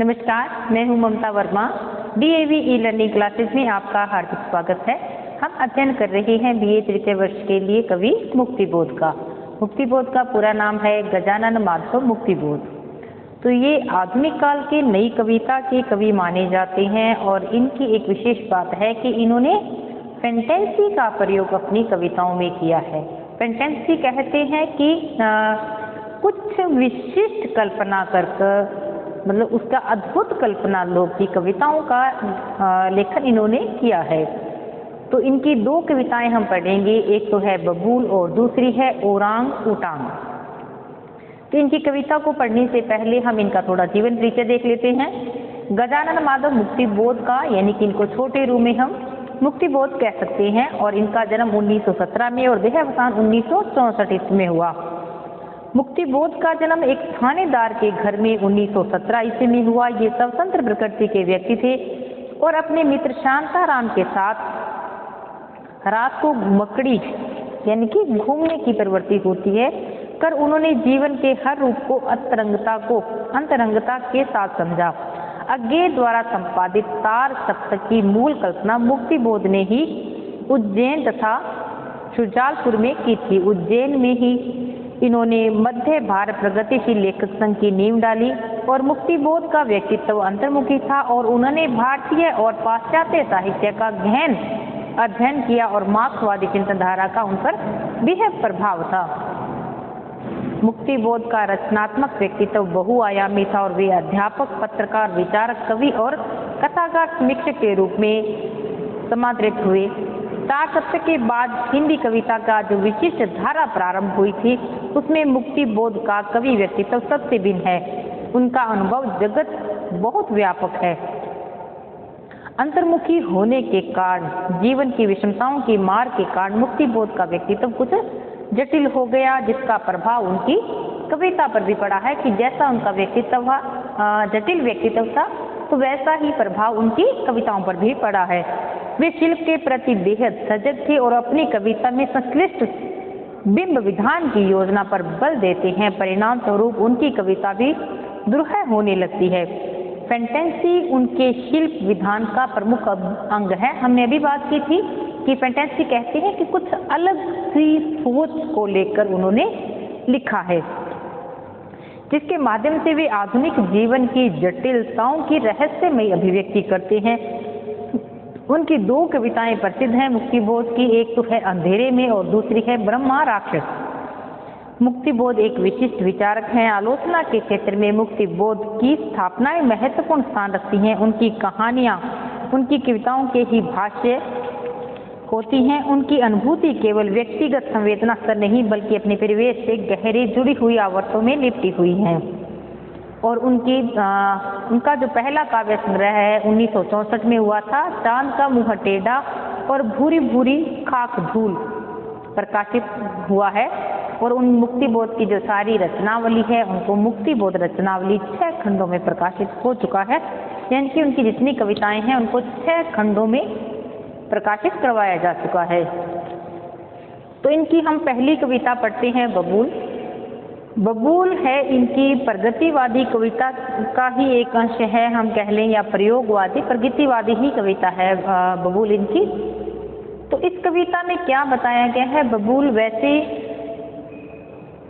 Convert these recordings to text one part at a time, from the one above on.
नमस्कार, मैं हूं Mamta Verma. DAV e learning classes में आपका हार्दिक स्वागत है। हम अध्ययन कर रहे हैं बीए तृतीय वर्ष के लिए कवि मुक्तिबोध का। मुक्तिबोध का पूरा नाम है गजानन माधव मुक्तिबोध। तो ये आधुनिक काल के नई कविता के कवि माने जाते हैं और इनकी एक विशेष बात है कि इन्होंने फैंटेसी का प्रयोग अपनी कविताओं में किया है। फैंटेसी कहते हैं कि कुछ विशिष्ट कल्पना कर मतलब उसका अद्भुत कल्पना लोग की कविताओं का लेखन इन्होंने किया है। तो इनकी दो कविताएं हम पढ़ेंगे, एक तो है बबूल और दूसरी है ओरांग उटांग। तो इनकी कविता को पढ़ने से पहले हम इनका थोड़ा जीवन परिचय देख लेते हैं। गजानन माधव मुक्तिबोध का यानी कि इनको छोटे रूप में हम मुक्तिबोध कह सकते हैं और इनका जन्म 1917 में और देहावसान 1964 में हुआ। मुक्तिबोध का जन्म एक थानेदार के घर में 1917 ईस्वी में हुआ। ये स्वतंत्र प्रकृति के व्यक्ति थे और अपने मित्र शांताराम के साथ रात को मकड़ी यानी कि घूमने की प्रवृत्ति होती है कर उन्होंने जीवन के हर रूप को अंतरंगता के साथ समझा। अज्ञे द्वारा संपादित तार सप्तक की मूल कल्पना मुक्तिबोध ने ही उज्जैन तथा शुजालपुर में की थी। उज्जैन में ही इन्होंने मध्य भारत प्रगतिशील लेखक संघ की नींव डाली और मुक्तिबोध का व्यक्तित्व अंतर्मुखी था और उन्होंने भारतीय और पाश्चात्य साहित्य का गहन अध्ययन किया और मार्क्सवादी चिंतनधारा का उन पर बेहद प्रभाव था। मुक्तिबोध का रचनात्मक व्यक्तित्व बहुआयामी था और वे अध्यापक, पत्रकार, विचारक, कवि और कथाकार समीक्षक के रूप में समादृत हुए। तार सप्तक के बाद हिंदी कविता का जो विशिष्ट धारा प्रारंभ हुई थी उसमें मुक्तिबोध का कवि व्यक्तित्व सबसे भिन्न है। उनका अनुभव जगत बहुत व्यापक है। अंतर्मुखी होने के कारण, जीवन की विषमताओं की मार के कारण मुक्तिबोध का व्यक्तित्व कुछ जटिल हो गया, जिसका प्रभाव उनकी कविता पर भी पड़ा है कि जैसा उनका व्यक्तित्व जटिल व्यक्तित्व था तो वैसा ही प्रभाव उनकी कविताओं पर भी पड़ा है। वे शिल्प के प्रति बेहद सजग थे और अपनी कविता में संश्लिष्ट बिंब विधान की योजना पर बल देते हैं। परिणाम स्वरूप उनकी कविता भी दुरूह होने लगती है। फैंटेसी उनके शिल्प विधान का प्रमुख अंग है। हमने अभी बात की थी कि फैंटेसी कहते हैं कि कुछ अलग सी सोच को लेकर उन्होंने लिखा है, जिसके माध्यम से वे आधुनिक जीवन की जटिलताओं की रहस्यमयी अभिव्यक्ति करते हैं। उनकी दो कविताएं प्रसिद्ध हैं मुक्तिबोध की, एक तो है अंधेरे में और दूसरी है ब्रह्मा राक्षस। मुक्तिबोध एक विशिष्ट विचारक हैं। आलोचना के क्षेत्र में मुक्तिबोध की स्थापनाएं महत्वपूर्ण स्थान रखती हैं। उनकी कहानियां उनकी कविताओं के ही भाष्य होती हैं। उनकी अनुभूति केवल व्यक्तिगत संवेदना स्तर नहीं बल्कि अपने परिवेश से गहरी जुड़ी हुई आवर्तों में लिपटी हुई हैं। और उनका जो पहला काव्य संग्रह है 1964 में हुआ था, चांद का मुंह टेढ़ा और भूरी भूरी खाक धूल, प्रकाशित हुआ है। और उन मुक्तिबोध की जो सारी रचनावली है उनको मुक्तिबोध रचनावली 6 खंडों में प्रकाशित हो चुका है। यानी कि उनकी जितनी कविताएं हैं उनको 6 खंडों में प्रकाशित करवाया जा चुका है। तो इनकी हम पहली कविता पढ़ते हैं बबूल। बबूल है इनकी प्रगतिवादी कविता का ही एक अंश है, हम कह लें, या प्रयोगवादी प्रगतिवादी ही कविता है बबूल इनकी। तो इस कविता में क्या बताया गया है बबूल, वैसे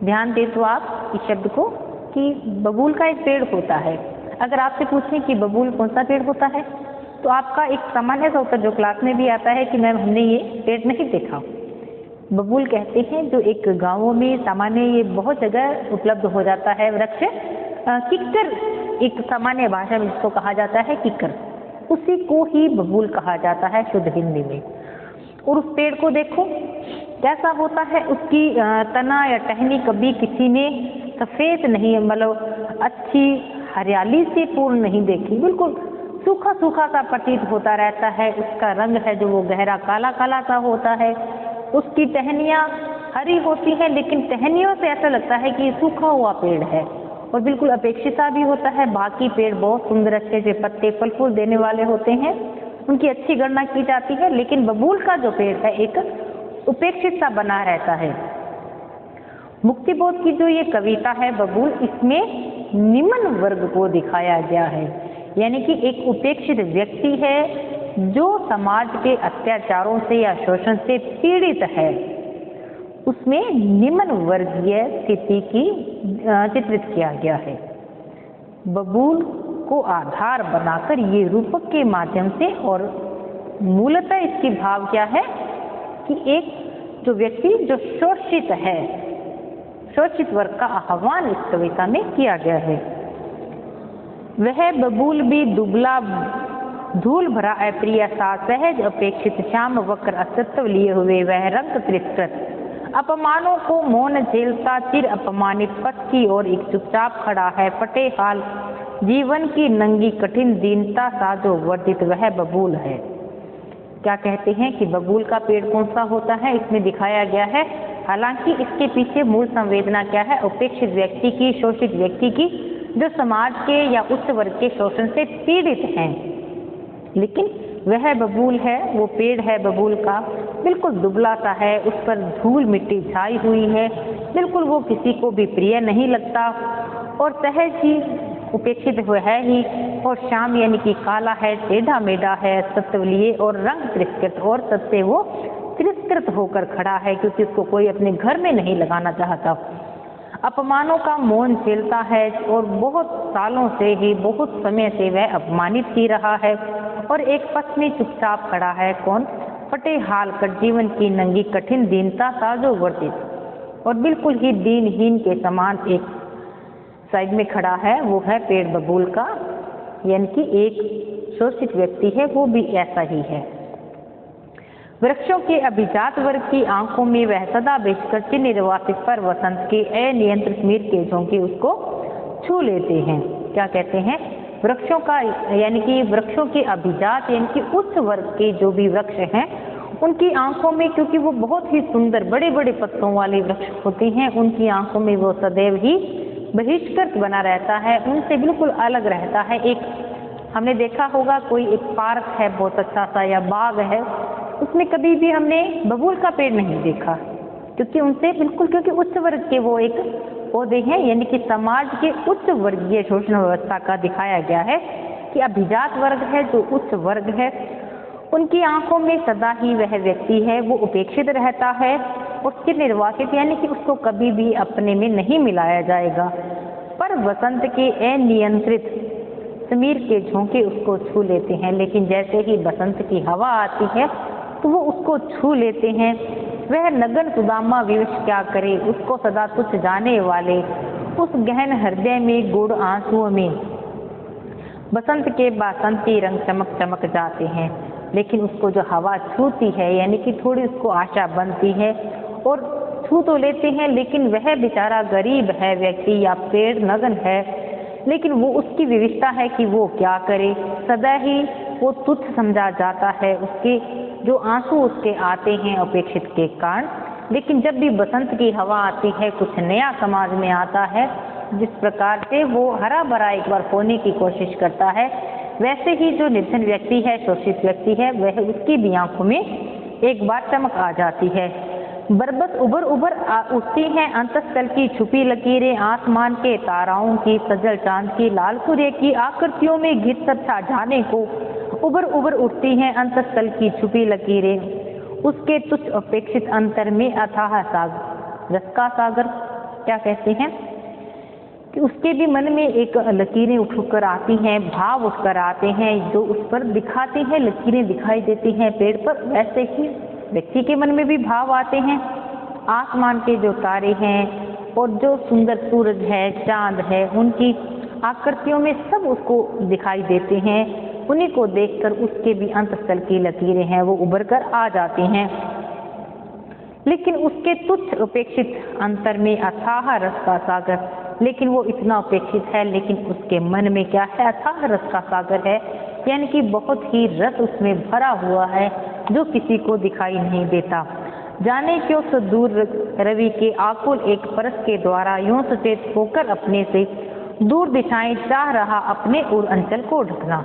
ध्यान दे तो आप इस शब्द को कि बबूल का एक पेड़ होता है। अगर आपसे पूछें कि बबूल कौन सा पेड़ होता है तो आपका एक सामान्य सा उत्तर जो क्लास में भी आता है कि मैम हमने ये पेड़ नहीं देखा। बबूल कहते हैं जो एक गांवों में सामान्य ये बहुत जगह उपलब्ध हो जाता है वृक्ष, किक्कर एक सामान्य भाषा में जिसको कहा जाता है किक्कर, उसी को ही बबूल कहा जाता है शुद्ध हिंदी में। और उस पेड़ को देखो कैसा होता है, उसकी तना या टहनी कभी किसी ने सफेद नहीं, मतलब अच्छी हरियाली से पूर्ण नहीं देखी, बिल्कुल सूखा सूखा सा प्रतीत होता रहता है। उसका रंग है जो वो गहरा काला काला सा होता है। उसकी टहनियाँ हरी होती हैं लेकिन टहनियों से ऐसा लगता है कि सूखा हुआ पेड़ है और बिल्कुल अपेक्षिता भी होता है। बाकी पेड़ बहुत सुंदर अच्छे से पत्ते फल फूल देने वाले होते हैं, उनकी अच्छी गणना की जाती है, लेकिन बबूल का जो पेड़ है एक उपेक्षित सा बना रहता है। मुक्तिबोध की जो ये कविता है बबूल, इसमें निम्न वर्ग को दिखाया गया है, यानी कि एक उपेक्षित व्यक्ति है जो समाज के अत्याचारों से या शोषण से पीड़ित है, उसमें निम्न वर्गीय स्थिति की चित्रित किया गया है। बबूल को आधार बनाकर ये रूपक के माध्यम से, और मूलतः इसकी भाव क्या है कि एक जो व्यक्ति जो शोषित है, शोषित वर्ग का आह्वान इस कविता में किया गया है। वह बबूल भी दुबला धूल भरा अप्रिय सा सहज अपेक्षित श्याम वक्र अस्तित्व लिए हुए वह रंग तिरस्कृत अपमानों को मौन झेलता चिर अपमानित पथ की ओर एक चुपचाप खड़ा है फटे हाल जीवन की नंगी कठिन दीनता सा जो वर्धित वह बबूल है। क्या कहते हैं कि बबूल का पेड़ कौन सा होता है, इसमें दिखाया गया है। हालांकि इसके पीछे मूल संवेदना क्या है, उपेक्षित व्यक्ति की, शोषित व्यक्ति की, जो समाज के या उच्च वर्ग के शोषण से पीड़ित हैं। लेकिन वह बबूल है, वो पेड़ है बबूल का, बिल्कुल दुबला सा है, उस पर धूल मिट्टी छाई हुई है, बिल्कुल वो किसी को भी प्रिय नहीं लगता और सहज ही उपेक्षित हुआ है ही। और श्याम यानी कि काला है, टेढ़ा मेढ़ा है, सत्व लिए और रंग तिरस्कृत, और सबसे वो तिरस्कृत होकर खड़ा है क्योंकि उसको कोई अपने घर में नहीं लगाना चाहता। अपमानों का मौन झेलता है और बहुत सालों से ही, बहुत समय से वह अपमानित ही रहा है और एक पथ में चुपचाप खड़ा है। कौन? फटे हाल कर जीवन की नंगी कठिन दीनता सा जो वर्तित, और बिल्कुल ही दीनहीन के समान एक साइड में खड़ा है, वो है पेड़ बबूल का, यानी कि एक शोषित व्यक्ति है, वो भी ऐसा ही है। वृक्षों के अभिजात वर्ग की आंखों में वह सदा बेचकर चिर निर्वासित पर वसंत के अनियंत्रित मीर के झोंके उसको छू लेते हैं। क्या कहते हैं? वृक्षों का यानी कि वृक्षों के अभिजात यानी कि उच्च वर्ग के जो भी वृक्ष हैं, उनकी आंखों में, क्योंकि वो बहुत ही सुंदर बड़े बड़े पत्तों वाले वृक्ष होते हैं, उनकी आंखों में वो सदैव ही बहिष्कृत बना रहता है, उनसे बिल्कुल अलग रहता है। एक हमने देखा होगा कोई एक पार्क है बहुत अच्छा सा या बाग है, उसमें कभी भी हमने बबूल का पेड़ नहीं देखा, क्योंकि उनसे बिल्कुल, क्योंकि उच्च वर्ग के वो एक पौधे हैं, यानी कि समाज के उच्च वर्गीय शोषण व्यवस्था का दिखाया गया है कि अभिजात वर्ग है, जो उच्च वर्ग है, उनकी आंखों में सदा ही वह व्यक्ति है वो उपेक्षित रहता है और चिर निर्वासित, यानी कि उसको कभी भी अपने में नहीं मिलाया जाएगा। पर वसंत के अनियंत्रित समीर के झोंके उसको छू लेते हैं, लेकिन जैसे ही बसंत की हवा आती है तो वो उसको छू लेते हैं। वह नगन सुदामा विवश क्या करे, उसको सदा तुच्छ जाने वाले उस गहन हृदय में गुड़ आंसुओं में बसंत के बासंती रंग चमक चमक जाते हैं। लेकिन उसको जो हवा छूती है, यानी कि थोड़ी उसको आशा बनती है और छू तो लेते हैं, लेकिन वह बेचारा गरीब है व्यक्ति या पेड़ नगन है, लेकिन वो उसकी विविधता है कि वो क्या करे, सदा ही वो तुच्छ समझा जाता है, उसके जो आंसू उसके आते हैं अपेक्षित के कारण। लेकिन जब भी बसंत की हवा आती है, कुछ नया समाज में आता है, जिस प्रकार से वो हरा भरा एक बार होने की कोशिश करता है, वैसे ही जो निर्धन व्यक्ति है, शोषित व्यक्ति है, वह उसकी भी आंखों में एक बार चमक आ जाती है। बरबस उभर उभर उठती हैं अंतस्थल की छुपी लकीरें, आसमान के ताराओं की, सजल चांद की, लाल सूर्य की आकृतियों में घिर कर छा जाने को उभर उभर उठती हैं अंतस्थल की छुपी लकीरें। उसके तुच्छ अपेक्षित अंतर में अथाह सागर, रस का सागर। क्या कहते हैं कि उसके भी मन में एक लकीरें उठकर आती हैं, भाव उठकर आते हैं, जो उस पर दिखाते हैं, लकीरें दिखाई देती हैं पेड़ पर, वैसे ही व्यक्ति के मन में भी भाव आते हैं। आसमान के जो तारे हैं और जो सुंदर सूरज है, चांद है, उनकी आकृतियों में सब उसको दिखाई देते हैं। उन्हीं को देखकर उसके भी अंतस्थल की लकीरें हैं वो उभर कर आ जाती हैं। लेकिन उसके तुच्छ उपेक्षित अंतर में अथाह रस का सागर, लेकिन वो इतना उपेक्षित है, लेकिन उसके मन में क्या है? अथाह रस का सागर है, यानी कि बहुत ही रस उसमें भरा हुआ है जो किसी को दिखाई नहीं देता। जाने क्यों सो दूर रवि के आकुल एक परस के द्वारा यूं सचेत होकर अपने से दूर दिशाएं चाह रहा अपने और अंचल को ढकना।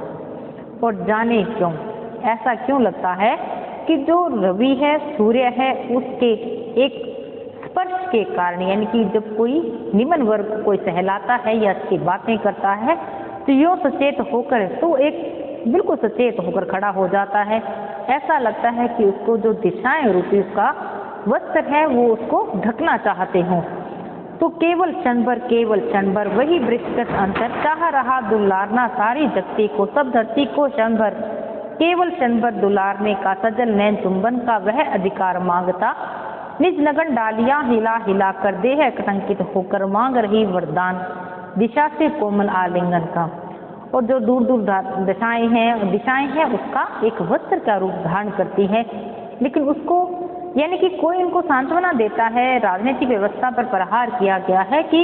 और जाने क्यों, ऐसा क्यों लगता है कि जो रवि है, सूर्य है, उसके एक स्पर्श के कारण, यानी कि जब कोई निम्न वर्ग को कोई सहलाता है या अच्छी बातें करता है तो यूँ सचेत होकर, तो एक बिल्कुल सचेत होकर खड़ा हो जाता है। ऐसा लगता है कि उसको जो दिशाएं रूपी उसका वस्त्र है वो उसको ढकना चाहते हों। तो केवल क्षण भर वही वृक्षगत अंतर चाह रहा दुलारना सारी जगती को, सब धरती को क्षण भर, केवल क्षण भर दुलारने का सजल नैन चुंबन का वह अधिकार मांगता, निज नगन डालियां हिला हिला कर देह कटंकित होकर मांग रही वरदान दिशा से कोमल आलिंगन का। और जो दूर दूर दिशाएं हैं उसका एक वस्त्र का रूप धारण करती है, लेकिन उसको यानी कि कोई इनको सांत्वना देता है। राजनीतिक व्यवस्था पर प्रहार किया गया है कि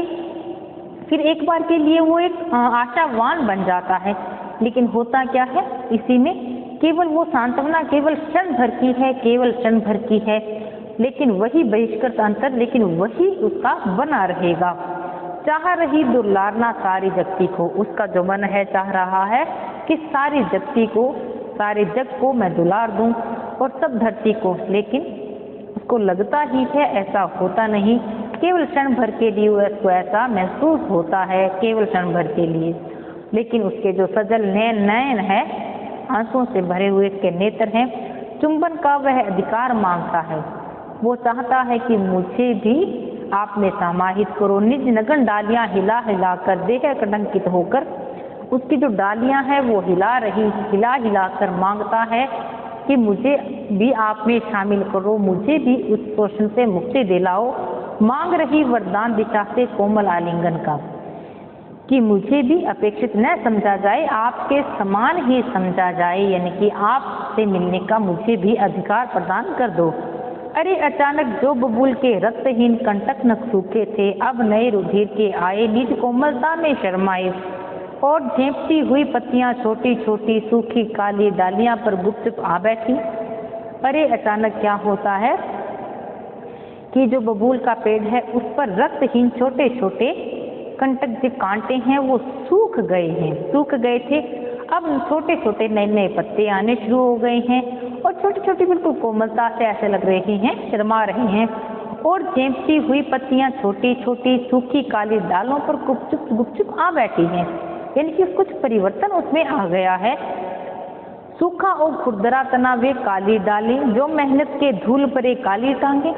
फिर एक बार के लिए वो एक आशावान बन जाता है, लेकिन होता क्या है, इसी में केवल वो सांत्वना केवल क्षण भर की है, केवल क्षण भर की है, लेकिन वही बहिष्कृत अंतर, लेकिन वही उसका बना रहेगा। चाह रही दुलारना सारी जगती को, उसका जो मन है चाह रहा है कि सारी जगती को, सारे जग को मैं दुलार दूं और सब धरती को, लेकिन उसको लगता ही है ऐसा होता नहीं, केवल क्षण भर के लिए उसको ऐसा महसूस होता है, केवल क्षण भर के लिए। लेकिन उसके जो सजल नयन है, आंसुओं से भरे हुए इसके नेत्र हैं, चुंबन का वह अधिकार मांगता है। वो चाहता है कि मुझे भी आप में समाहित करो, निज नगन डालियां हिला हिला कर देह कटंकित होकर, उसकी जो डालियां हैं वो हिला कर मांगता है कि मुझे भी आप में शामिल करो, मुझे भी उस शोषण से मुक्ति दिलाओ। मांग रही वरदान दिशा से कोमल आलिंगन का, कि मुझे भी अपेक्षित न समझा जाए, आपके समान ही समझा जाए, यानी कि आपसे मिलने का मुझे भी अधिकार प्रदान कर दो। अरे अचानक जो बबूल के रक्तहीन कंटक नख सूखे थे, अब नए रुधिर के आए, निज कोमलता में शर्माए, और झेंपती हुई पत्तियां छोटी छोटी सूखी काली डालियां पर गुपचुप आ बैठी। अरे अचानक क्या होता है कि जो बबूल का पेड़ है उस पर रक्तहीन छोटे छोटे कंटक जो कांटे हैं वो सूख गए थे। अब छोटे छोटे नए पत्ते आने शुरू हो गए हैं और छोटी छोटी बिल्कुल कोमलता से ऐसे लग रही हैं, शर्मा रही हैं, और झेंपती हुई पत्तियां छोटी छोटी सूखी काली डालों पर गुपचुप आ बैठी हैं, यानी कि कुछ परिवर्तन उसमें आ गया है। सूखा और खुरदरा तना वे काली डाली, जो मेहनत के धूल परे काली टांगे।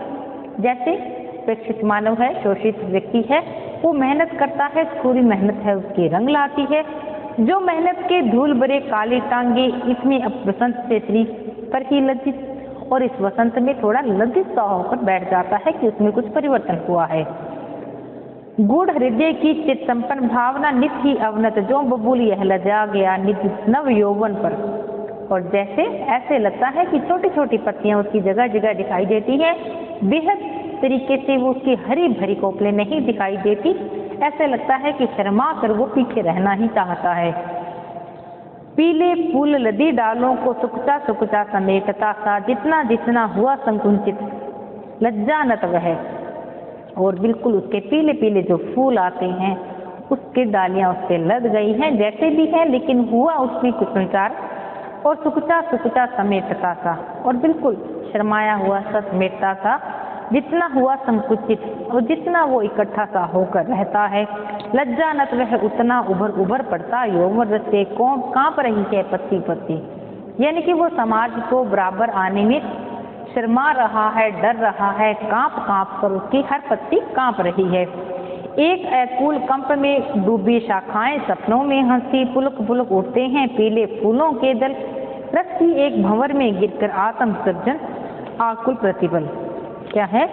जैसे अपेक्षित मानव है, शोषित व्यक्ति है, वो मेहनत करता है, पूरी मेहनत है उसकी रंग लाती है। जो मेहनत के धूल भरे काली टांगे, इसमें अब बसंत से श्री पर ही लज्जित, और इस वसंत में थोड़ा लज्जित सा होकर बैठ जाता है कि उसमें कुछ परिवर्तन हुआ है। गूढ़ हृदय की चित संपन्न भावना नित ही अवनत, जो बबूल यह लजा गया निज नव यौवन पर। और जैसे ऐसे लगता है कि छोटी छोटी पत्तियां उसकी जगह जगह दिखाई देती है, बेहद तरीके से वो उसकी हरी भरी कोपलें नहीं दिखाई देती। ऐसे लगता है कि शर्मा कर वो पीछे रहना ही चाहता है। पीले फूल लदी डालों को सुकचा समेटता सा, जितना जितना हुआ संकुचित लज्जानत वह, और बिल्कुल उसके पीले पीले जो फूल आते हैं उसकी डालियां उस पर लद गई हैं, जैसे भी है, लेकिन हुआ उसमें कुछ संचार, और सुकचा समेटता सा, और बिल्कुल शर्माया हुआ सा समेटता सा, जितना हुआ संकुचित, और जितना वो इकट्ठा सा होकर रहता है। लज्जानत वह उतना उभर पड़ता यौवन रस से कांप रही है पत्ती पत्ती, यानी कि वो समाज को बराबर आने में शर्मा रहा है, डर रहा है, कांप कर उसकी हर पत्ती कांप रही है। एक अकूल कंप में डूबी शाखाएं सपनों में हंसी, पुलक उठते हैं पीले फूलों के दल, रस की एक भंवर में गिरकर आत्म सर्जन आकुल प्रतिबल। क्या है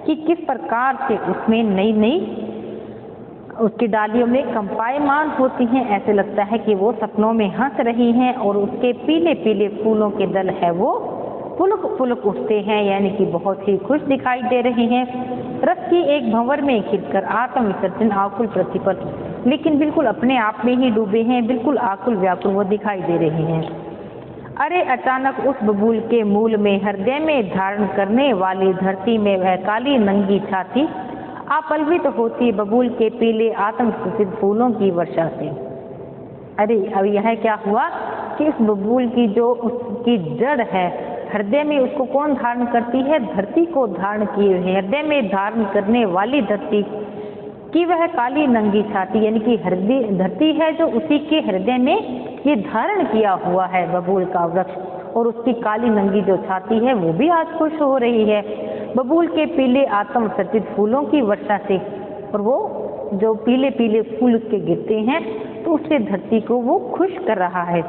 कि किस प्रकार से उसमें नई उसकी डालियों में कंपायमान होती हैं, ऐसे लगता है कि वो सपनों में हंस रही हैं, और उसके पीले पीले फूलों के दल है वो पुलक उठते हैं, यानी कि बहुत ही खुश दिखाई दे रहे हैं। रस की एक भंवर में खिलकर आत्म विसर्जन आकुल प्रतिपल, लेकिन बिल्कुल अपने आप में ही डूबे हैं, बिल्कुल आकुल व्याकुल वो दिखाई दे रहे हैं। अरे अचानक उस बबूल के मूल में हृदय में धारण करने वाली धरती में वह काली नंगी छाती अपलवित होती बबूल के पीले आत्मस्थित फूलों की वर्षा से। अरे अब यह क्या हुआ कि इस बबूल की जो उसकी जड़ है हृदय में उसको कौन धारण करती है? धरती को धारण किए हुए, हृदय में धारण करने वाली धरती कि वह काली नंगी छाती, यानी कि हृदय धरती है जो उसी के हृदय में ये धारण किया हुआ है बबूल का वृक्ष, और उसकी काली नंगी जो छाती है वो भी आज खुश हो रही है बबूल के पीले आत्म सचित फूलों की वर्षा से। और वो जो पीले पीले फूल उसके गिरते हैं तो उससे धरती को वो खुश कर रहा है।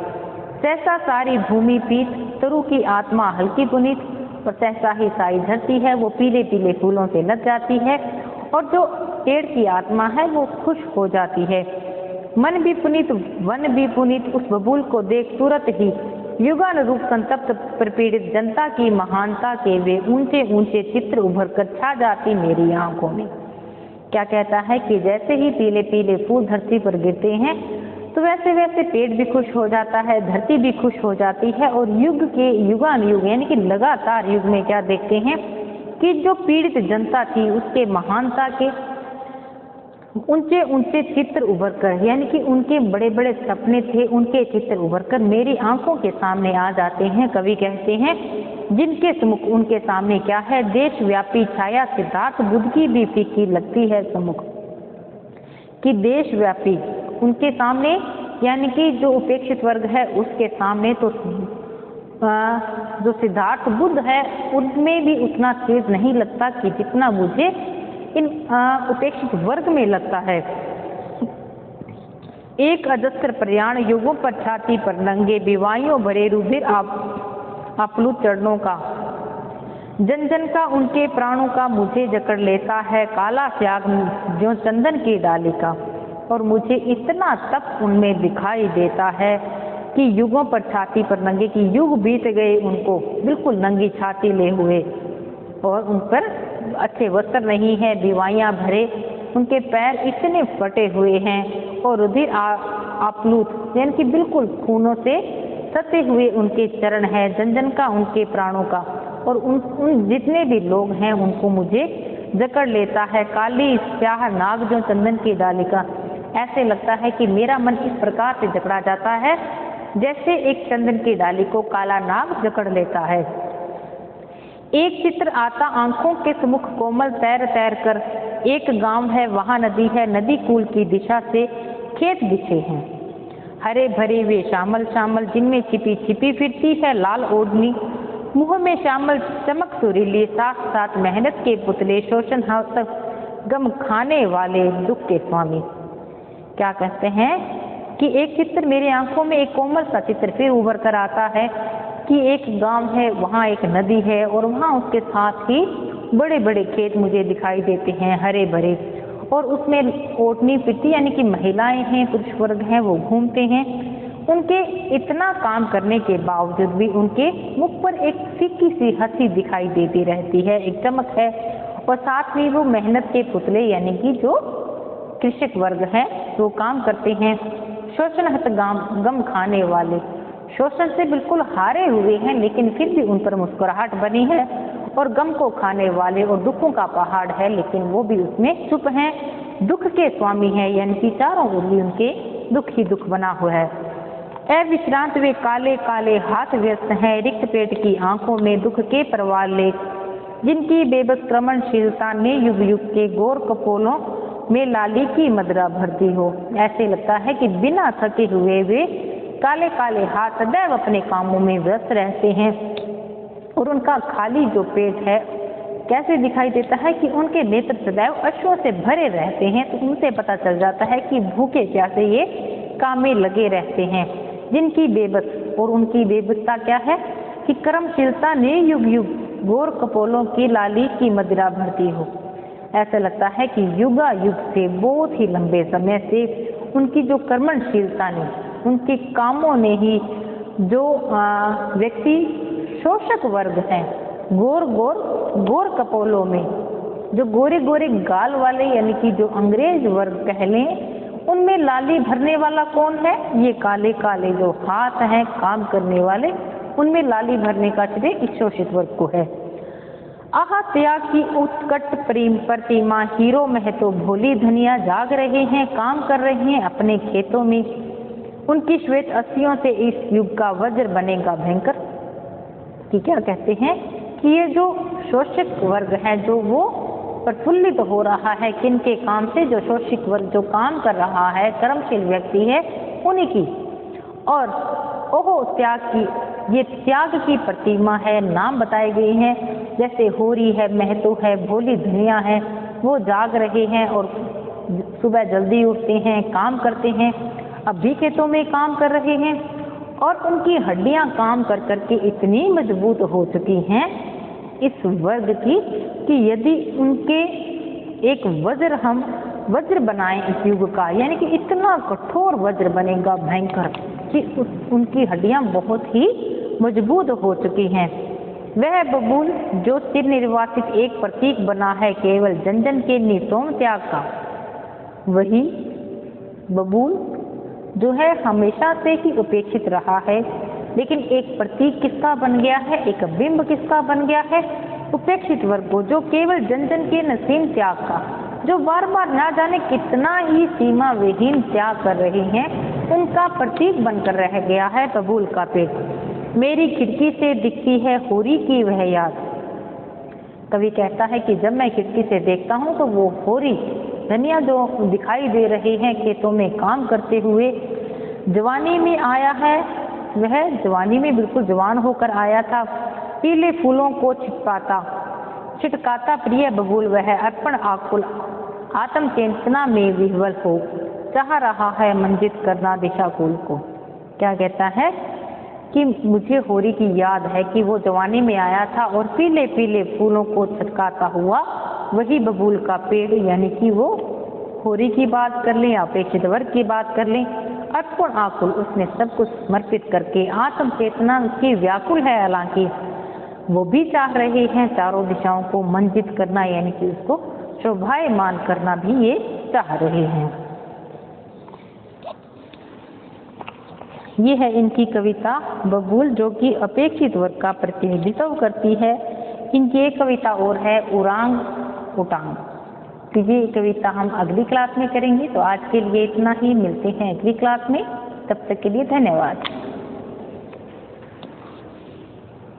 सहसा सारी भूमि पीत, तरु की आत्मा हल्की पुनीत, और सहसा ही सारी धरती है वो पीले पीले फूलों से लद जाती है, और जो पेड़ की आत्मा है वो खुश हो जाती है। मन भी पुनीत, वन भी पुनीत, उस बबूल को देख तुरंत ही युगानुरूप संतप्त प्रपीड़ित जनता की महानता के वे ऊंचे ऊंचे चित्र उभर कर छा जाती मेरी आंखों में। क्या कहता है कि जैसे ही पीले पीले फूल धरती पर गिरते हैं तो वैसे वैसे पेड़ भी खुश हो जाता है, धरती भी खुश हो जाती है, और युग के युगानुयुग यानी कि लगातार युग में क्या देखते हैं कि जो पीड़ित जनता थी उसके महानता के ऊंचे ऊंचे चित्र उभर कर, यानी कि उनके बड़े बड़े सपने थे उनके चित्र उभर कर मेरी आंखों के सामने आ जाते हैं। कवि कहते हैं जिनके सम्मुख उनके सामने क्या है? देशव्यापी छाया सिद्धार्थ बुद्ध की भी फीकी लगती है सम्मुख, कि देशव्यापी उनके सामने, यानी कि जो उपेक्षित वर्ग है उसके सामने तो जो सिद्धार्थ बुद्ध है उनमें भी उतना तेज नहीं लगता कि जितना मुझे इन उपेक्षित वर्ग में लगता है। एक अजस्त्र प्रयाण युगों पर छाती पर नंगे विवाहियों भरे रुधिर आप्लुत चरणों का, जन जन का उनके प्राणों का मुझे जकड़ लेता है काला त्याग जो चंदन की डाली का, और मुझे इतना तप उनमें दिखाई देता है कि युगों पर छाती पर नंगे, की युग बीत गए उनको बिल्कुल नंगी छाती ले हुए, और उन पर अच्छे वस्त्र नहीं है, दीवाइयाँ भरे, उनके पैर इतने फटे हुए हैं, और रुधिर आप्लुत यानी कि बिल्कुल खूनों से सते हुए उनके चरण है, जन जन का उनके प्राणों का, और उन जितने भी लोग हैं उनको मुझे जकड़ लेता है काली स्याह नाग जो चंदन की डाली का। ऐसे लगता है कि मेरा मन इस प्रकार से जकड़ा जाता है जैसे एक चंदन की डाली को काला नाग जकड़ लेता है। एक चित्र आता आंखों के सम्मुख कोमल तैर तैर कर, एक गांव है वहां नदी है, नदी कूल की दिशा से खेत बिछे हैं हरे भरे वे श्यामल श्यामल, जिनमें छिपी छिपी फिरती है लाल ओढ़नी, मुंह में श्यामल चमक सुरीली, साथ साथ मेहनत के पुतले, शोषण गम खाने वाले दुख के स्वामी। क्या कहते हैं कि एक चित्र मेरी आंखों में, एक कोमल सा चित्र फिर उभर कर आता है कि एक गांव है वहाँ एक नदी है, और वहाँ उसके साथ ही बड़े बड़े खेत मुझे दिखाई देते हैं हरे भरे, और उसमें ओटनी पिट्टी यानी कि महिलाएं हैं, पुरुष वर्ग हैं, वो घूमते हैं। उनके इतना काम करने के बावजूद भी उनके मुख पर एक फीकी सी हंसी दिखाई देती रहती है, एक चमक है, और साथ में वो मेहनत के पुतले यानी कि जो कृषक वर्ग है वो काम करते हैं। शोषण गम खाने वाले, शोषण से बिल्कुल हारे हुए हैं लेकिन फिर भी उन पर मुस्कुराहट बनी है, और गम को खाने वाले और दुखों का पहाड़ है लेकिन वो भी उसमें चुप हैं, दुख के स्वामी हैं, यानी कि चारों ओर भी उनके दुख ही दुख बना हुआ है। अविश्रांत वे काले काले हाथ व्यस्त हैं, रिक्त पेट की आंखों में दुख के प्रवाल ले, जिनकी बेबस क्रमणशीलता ने युग युग के गोर कपोलों में लाली की मदरा भरती हो। ऐसे लगता है कि बिना थके हुए वे काले काले हाथ सदैव अपने कामों में व्यस्त रहते हैं, और उनका खाली जो पेट है कैसे दिखाई देता है कि उनके नेत्र सदैव अश्वों से भरे रहते हैं, तो उनसे पता चल जाता है कि भूखे प्यासे ये काम में लगे रहते हैं। जिनकी बेबस, और उनकी बेबसता क्या है कि कर्मशीलता ने युग युग गोर कपोलों की लाली की मदिरा भरती हो। ऐसा लगता है कि युगा युग से बहुत ही लंबे समय से उनकी जो कर्मशीलता ने, उनके कामों ने ही जो व्यक्ति शोषक वर्ग हैं, गोर कपोलों में जो गोरे गोरे गाल वाले यानी कि जो अंग्रेज वर्ग कह लें, उनमें लाली भरने वाला कौन है? ये काले काले जो हाथ हैं काम करने वाले, उनमें लाली भरने का श्रेय इस शोषित वर्ग को है। आहा त्याग की उत्कट प्रतिमा हीरो में तो भोली धनिया जाग रहे हैं, काम कर रहे हैं अपने खेतों में। उनकी श्वेत अस्थियों से इस युग का वज्र बनेगा भयंकर। कि क्या कहते हैं कि ये जो शोषित वर्ग है जो वो प्रफुल्लित हो रहा है किनके काम से, जो शोषित वर्ग जो काम कर रहा है, कर्मशील व्यक्ति है, उन्हीं की। और ओहो त्याग की, ये त्याग की प्रतिमा है, नाम बताए गए हैं, जैसे होरी है, महतो है, भोली धनिया है, वो जाग रहे हैं और सुबह जल्दी उठते हैं, काम करते हैं, अब भी खेतों में काम कर रहे हैं और उनकी हड्डियां काम कर करके इतनी मजबूत हो चुकी हैं इस वर्ग की कि यदि उनके एक हम वज्र बनाएं इस युग का, यानी कि इतना कठोर वज्र बनेगा भयंकर कि उनकी हड्डियां बहुत ही मजबूत हो चुकी हैं। वह बबूल जो सिर निर्वासित एक प्रतीक बना है केवल जन जन के निसोम त्याग का, वही बबूल जो है हमेशा से ही उपेक्षित रहा है, लेकिन एक प्रतीक किसका बन गया है, एक बिंब किसका बन गया है, उपेक्षित वर्ग को, जो केवल जन जन के नसीम त्याग का, जो बार बार ना जाने कितना ही सीमा विहीन त्याग कर रहे हैं, उनका प्रतीक बनकर रह गया है बबूल का पेड़। मेरी खिड़की से दिखती है होरी की वह याद। कवि कहता है कि जब मैं खिड़की से देखता हूँ तो वो होरी धनिया जो दिखाई दे रहे हैं खेतों में काम करते हुए, जवानी में आया है, वह जवानी में बिल्कुल जवान होकर आया था, पीले फूलों को छिटकाता प्रिय बबूल वह अर्पण आकुल आत्म चेतना में विह्वल हो, चाह रहा है मंजित करना दिशा कुल को। क्या कहता है कि मुझे होरी की याद है कि वो जवानी में आया था और पीले पीले फूलों को छिटकाता हुआ वही बबूल का पेड़, यानी कि वो होरी की बात कर लें या अपेक्षित वर्ग की बात कर लें, अर्पण आकुल, उसने सब कुछ समर्पित करके आत्म चेतना उसकी व्याकुल है, हालांकि वो भी चाह रहे हैं चारों दिशाओं को मंजित करना, यानी कि उसको शोभायमान करना भी ये चाह रहे हैं। ये है इनकी कविता बबूल, जो कि अपेक्षित वर्ग का प्रतिनिधित्व करती है। इनकी एक कविता और है उरांग उटांग, तो ये कविता हम अगली क्लास में करेंगे। तो आज के लिए इतना ही, मिलते हैं अगली क्लास में, तब तक के लिए धन्यवाद।